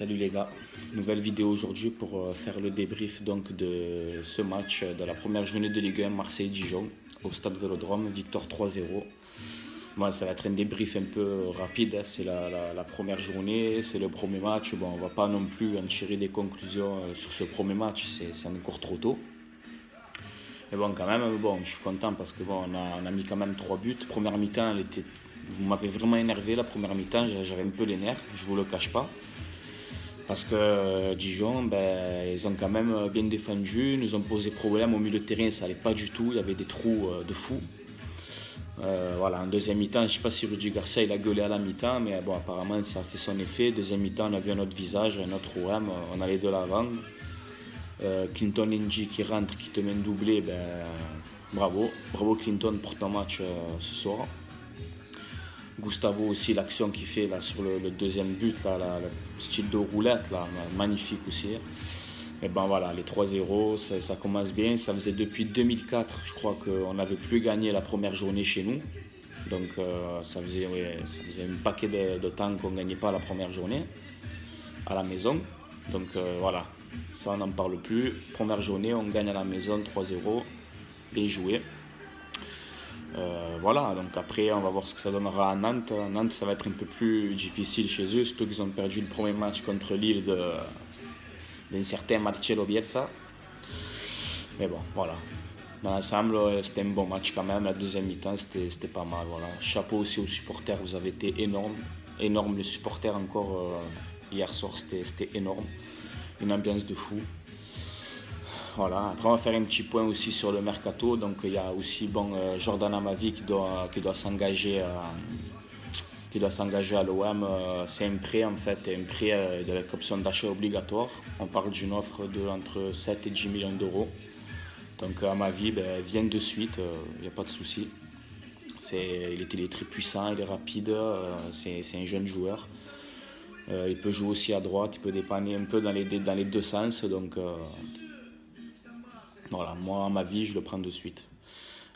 Salut les gars, nouvelle vidéo aujourd'hui pour faire le débrief donc de ce match de la première journée de Ligue 1 Marseille-Dijon au stade Vélodrome, victoire 3-0. Moi, ça va être un débrief un peu rapide, hein. C'est la première journée, c'est le premier match. Bon, on va pas non plus en tirer des conclusions sur ce premier match, c'est encore trop tôt. Mais bon, quand même, bon, je suis content parce que bon, on a mis quand même 3 buts. Première mi-temps, vous m'avez vraiment énervé la première mi-temps, j'avais un peu les nerfs, je vous le cache pas. Parce que Dijon, ils ont quand même bien défendu, nous ont posé problème au milieu de terrain, ça n'allait pas du tout, il y avait des trous de fou. Voilà, en deuxième mi-temps, je ne sais pas si Rudy Garcia il a gueulé à la mi-temps, mais bon, apparemment ça a fait son effet. Deuxième mi-temps, on a vu un autre visage, un autre OM, on allait de l'avant. Clinton N'Jie qui rentre, qui te met un doublé, bravo. Bravo Clinton pour ton match ce soir. Gustavo aussi, l'action qu'il fait là, sur le deuxième but, là, le style de roulette, là, magnifique aussi. Et ben voilà, les 3-0, ça commence bien. Ça faisait depuis 2004, je crois qu'on n'avait plus gagné la première journée chez nous. Donc ça faisait un paquet de temps qu'on ne gagnait pas la première journée à la maison. Donc voilà, ça on n'en parle plus. Première journée, on gagne à la maison 3-0, bien joué. Voilà, donc après on va voir ce que ça donnera à Nantes. Nantes, ça va être un peu plus difficile chez eux, surtout qu'ils ont perdu le premier match contre Lille d'un certain Marcelo Bielsa. Mais bon, voilà. Dans l'ensemble, c'était un bon match quand même. La deuxième mi-temps, c'était pas mal. Voilà. Chapeau aussi aux supporters, vous avez été énormes. Énormes les supporters encore. Hier soir, c'était énorme. Une ambiance de fou. Voilà. Après, on va faire un petit point aussi sur le mercato. Donc, il y a aussi Jordan Amavi qui doit s'engager à l'OM. C'est un prêt en fait, un prêt avec option d'achat obligatoire. On parle d'une offre entre 7 et 10 millions d'euros. Donc, Amavi vient de suite, il n'y a pas de souci. Il est très puissant, il est rapide, c'est un jeune joueur. Il peut jouer aussi à droite, il peut dépanner un peu dans les deux sens. Donc, voilà, moi, Amavi, je le prends de suite.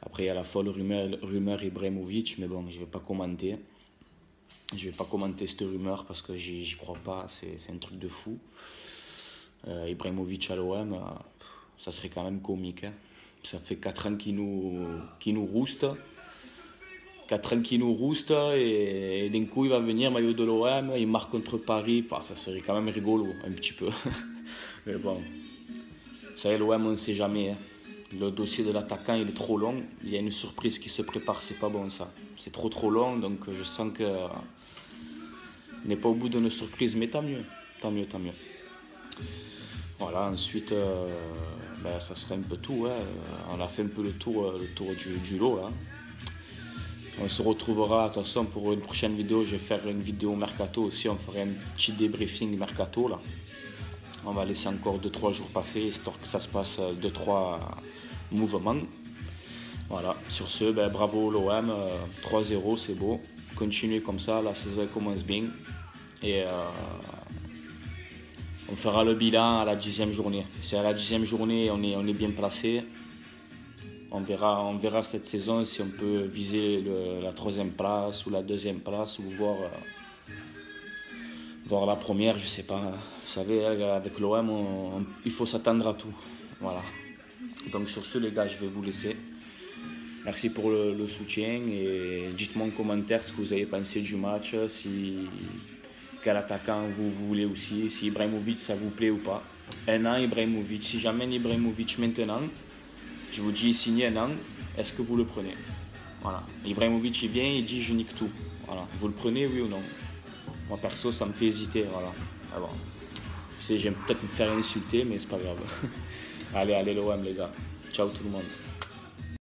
Après, il y a la folle rumeur Ibrahimovic, mais bon, je ne vais pas commenter. Je ne vais pas commenter cette rumeur parce que j'y crois pas, c'est un truc de fou. Ibrahimovic à l'OM, ça serait quand même comique. Hein. Ça fait 4 ans qu'il nous rouste. 4 ans qu'il nous rouste et d'un coup il va venir maillot de l'OM, il marque contre Paris. Ça serait quand même rigolo un petit peu. Mais bon, vous savez, l'OM on ne sait jamais. Hein. Le dossier de l'attaquant il est trop long, il y a une surprise qui se prépare, c'est pas bon ça. C'est trop long, donc je sens que on n'est pas au bout d'une surprise, mais tant mieux. Voilà, ensuite ça serait un peu tout. Hein. On a fait un peu le tour du lot là. On se retrouvera de toute façon pour une prochaine vidéo. Je vais faire une vidéo mercato aussi, on ferait un petit débriefing mercato là. On va laisser encore 2-3 jours passer, histoire que ça se passe 2-3 mouvements. Voilà, sur ce, bravo l'OM, 3-0, c'est beau. Continuez comme ça, la saison commence bien. Et on fera le bilan à la 10e journée. Si à la 10e journée on est bien placé, on verra cette saison si on peut viser la 3e place ou la 2e place ou voir la première, je sais pas. Vous savez, avec l'OM, il faut s'attendre à tout. Voilà. Donc sur ce les gars, je vais vous laisser. Merci pour le soutien et dites-moi en commentaire ce que vous avez pensé du match, quel attaquant vous voulez aussi, si Ibrahimovic ça vous plaît ou pas. Un an Ibrahimovic, si j'amène Ibrahimovic maintenant, je vous dis signé un an, est-ce que vous le prenez? Voilà. Ibrahimovic il vient, il dit je nique tout. Voilà. Vous le prenez oui ou non? Moi perso ça me fait hésiter. Voilà. Ah bon. Je sais, j'aime peut-être me faire insulter mais c'est pas grave. Allez l'OM les gars. Ciao tout le monde.